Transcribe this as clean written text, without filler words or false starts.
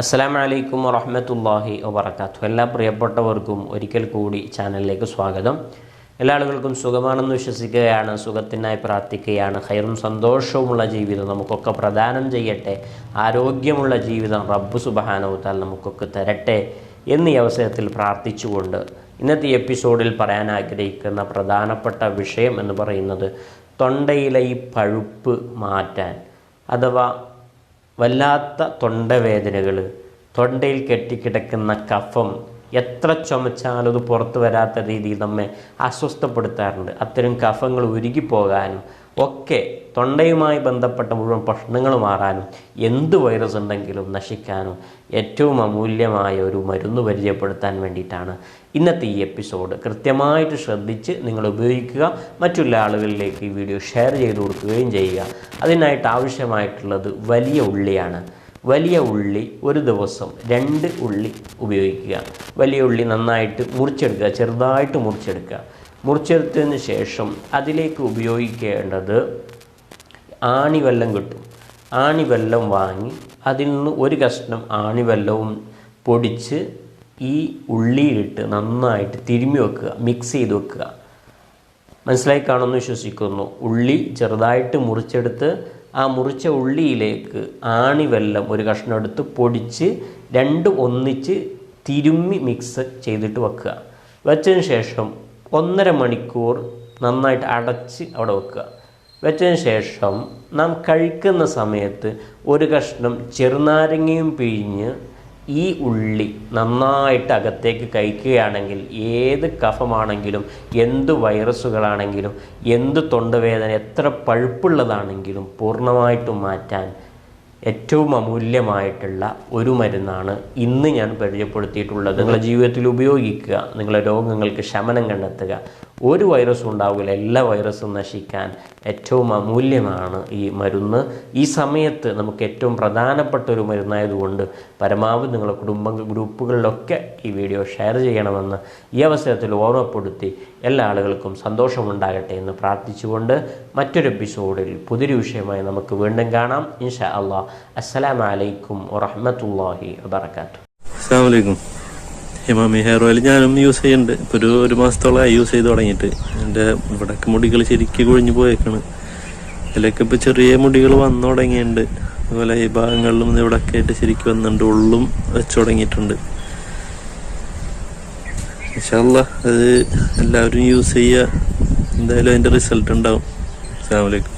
അസ്സലാമു അലൈക്കും വറഹ്മത്തുള്ളാഹി വബറകാതുഹു. എല്ലാ പ്രിയപ്പെട്ടവർക്കും ഒരിക്കൽ കൂടി ചാനലിലേക്ക് സ്വാഗതം. എല്ലാ ആളുകൾക്കും സുഖമാണെന്ന് വിശ്വസിക്കുകയാണ്, സുഖത്തിനായി പ്രാർത്ഥിക്കുകയാണ്. ഖൈറും സന്തോഷവുമുള്ള ജീവിതം നമുക്കൊക്കെ പ്രദാനം ചെയ്യട്ടെ. ആരോഗ്യമുള്ള ജീവിതം റബ്ബ് സുബ്ഹാനഹു വ തആല നമുക്കൊക്കെ തരട്ടെ എന്നീ അവസരത്തിൽ പ്രാർത്ഥിച്ചുകൊണ്ട് ഇന്നത്തെ എപ്പിസോഡിൽ പറയാൻ ആഗ്രഹിക്കുന്ന പ്രധാനപ്പെട്ട വിഷയം എന്ന് പറയുന്നത് തൊണ്ടയിലെ ഈ പഴുപ്പ് മാറ്റാൻ, അഥവാ വല്ലാത്ത തൊണ്ടവേദനകൾ, തൊണ്ടയിൽ കെട്ടിക്കിടക്കുന്ന കഫം എത്ര ചുമച്ചാലും അത് പുറത്തു വരാത്ത രീതിയിൽ നമ്മെ അസ്വസ്ഥപ്പെടുത്താറുണ്ട്. അത്തരം കഫങ്ങൾ ഉരുകിപ്പോകാനും ഒക്കെ തൊണ്ടയുമായി ബന്ധപ്പെട്ട മുഴുവൻ പ്രശ്നങ്ങൾ മാറാനും എന്ത് വൈറസ് ഉണ്ടെങ്കിലും നശിക്കാനും ഏറ്റവും അമൂല്യമായ ഒരു മരുന്ന് പരിചയപ്പെടുത്താൻ വേണ്ടിയിട്ടാണ് ഇന്നത്തെ ഈ എപ്പിസോഡ്. കൃത്യമായിട്ട് ശ്രദ്ധിച്ച് നിങ്ങൾ ഉപയോഗിക്കുക, മറ്റുള്ള ആളുകളിലേക്ക് ഈ വീഡിയോ ഷെയർ ചെയ്ത് കൊടുക്കുകയും ചെയ്യുക. അതിനായിട്ട് ആവശ്യമായിട്ടുള്ളത് വലിയ ഉള്ളിയാണ്. വലിയ ഉള്ളി ഒരു ദിവസം 2 ഉള്ളി ഉപയോഗിക്കുക. വലിയ ഉള്ളി നന്നായിട്ട് മുറിച്ചെടുക്കുക, ചെറുതായിട്ട് മുറിച്ചെടുക്കുക. മുറിച്ചെടുത്തതിന് ശേഷം അതിലേക്ക് ഉപയോഗിക്കേണ്ടത് ആണിവെല്ലം കിട്ടും. ആണിവെല്ലം വാങ്ങി അതിൽ നിന്ന് ഒരു കഷ്ണം ആണിവെല്ലവും പൊടിച്ച് ഈ ഉള്ളിയിലിട്ട് നന്നായിട്ട് തിരുമ്മി വെക്കുക, മിക്സ് ചെയ്ത് വെക്കുക. മനസ്സിലായി കാണുമെന്ന് വിശ്വസിക്കുന്നു. ഉള്ളി ചെറുതായിട്ട് മുറിച്ചെടുത്ത് ആ മുറിച്ച ഉള്ളിയിലേക്ക് ആണിവെല്ലം ഒരു കഷ്ണം എടുത്ത് പൊടിച്ച് 2 ഒന്നിച്ച് തിരുമ്മി മിക്സ് ചെയ്തിട്ട് വെക്കുക. വെച്ചതിന് ശേഷം 1.5 മണിക്കൂർ നന്നായിട്ട് അടച്ച് അവിടെ വെക്കുക. വെച്ചതിന് ശേഷം നാം കഴിക്കുന്ന സമയത്ത് ഒരു കഷ്ണം ചെറുനാരങ്ങയും പിഴിഞ്ഞ് ഈ ഉള്ളി നന്നായിട്ട് അകത്തേക്ക് കഴിക്കുകയാണെങ്കിൽ ഏത് കഫമാണെങ്കിലും, എന്ത് വൈറസുകളാണെങ്കിലും, എന്ത് തൊണ്ടവേദന, എത്ര പഴുപ്പുള്ളതാണെങ്കിലും പൂർണ്ണമായിട്ടും മാറ്റാൻ ഏറ്റവും അമൂല്യമായിട്ടുള്ള ഒരു മരുന്നാണ് ഇന്ന് ഞാൻ പരിചയപ്പെടുത്തിയിട്ടുള്ളത്. നിങ്ങളുടെ ജീവിതത്തിൽ ഉപയോഗിക്കുക, നിങ്ങളുടെ രോഗങ്ങൾക്ക് ശമനം കണ്ടെത്തുക. ഒരു വൈറസും ഉണ്ടാവില്ല, എല്ലാ വൈറസും നശിക്കാൻ ഏറ്റവും അമൂല്യമാണ് ഈ മരുന്ന്. ഈ സമയത്ത് നമുക്ക് ഏറ്റവും പ്രധാനപ്പെട്ട ഒരു മരുന്നായതുകൊണ്ട് പരമാവധി നിങ്ങളുടെ ഗ്രൂപ്പുകളിലൊക്കെ ഈ വീഡിയോ ഷെയർ ചെയ്യണമെന്ന് ഈ അവസരത്തിൽ ഓർമ്മപ്പെടുത്തി എല്ലാ ആളുകൾക്കും സന്തോഷമുണ്ടാകട്ടെ എന്ന് പ്രാർത്ഥിച്ചുകൊണ്ട് മറ്റൊരു എപ്പിസോഡിൽ പുതിയൊരു വിഷയമായി നമുക്ക് വീണ്ടും കാണാം ഇൻഷാ അല്ലാഹ്. അസ്സലാമു അലൈക്കും വറഹ്മത്തുള്ളാഹി വബറകാതുഹു. അസ്സലാമു അലൈക്കും. ഹിമാമി ഹെയർ ഓയിൽ ഞാനും യൂസ് ചെയ്യുന്നുണ്ട്. ഇപ്പോൾ ഒരു മാസത്തോളമായി യൂസ് ചെയ്ത് തുടങ്ങിയിട്ട്. എൻ്റെ ഇവിടെയൊക്കെ മുടികൾ ശരിക്കും കൊഴിഞ്ഞു പോയേക്കാണ്. ഇതിലൊക്കെ ഇപ്പോൾ ചെറിയ മുടികൾ വന്നു തുടങ്ങിയിട്ടുണ്ട്. അതുപോലെ ഈ ഭാഗങ്ങളിലും ഇവിടെയൊക്കെ ആയിട്ട് ശരിക്കും വന്നിട്ടുണ്ട്. ഉള്ളും വെച്ച് തുടങ്ങിയിട്ടുണ്ട്. ഇൻഷാ അല്ലാഹ് അത് എല്ലാവരും യൂസ് ചെയ്യുക. എന്തായാലും അതിൻ്റെ റിസൾട്ട് ഉണ്ടാവും. അസ്സലാമു അലൈക്കും.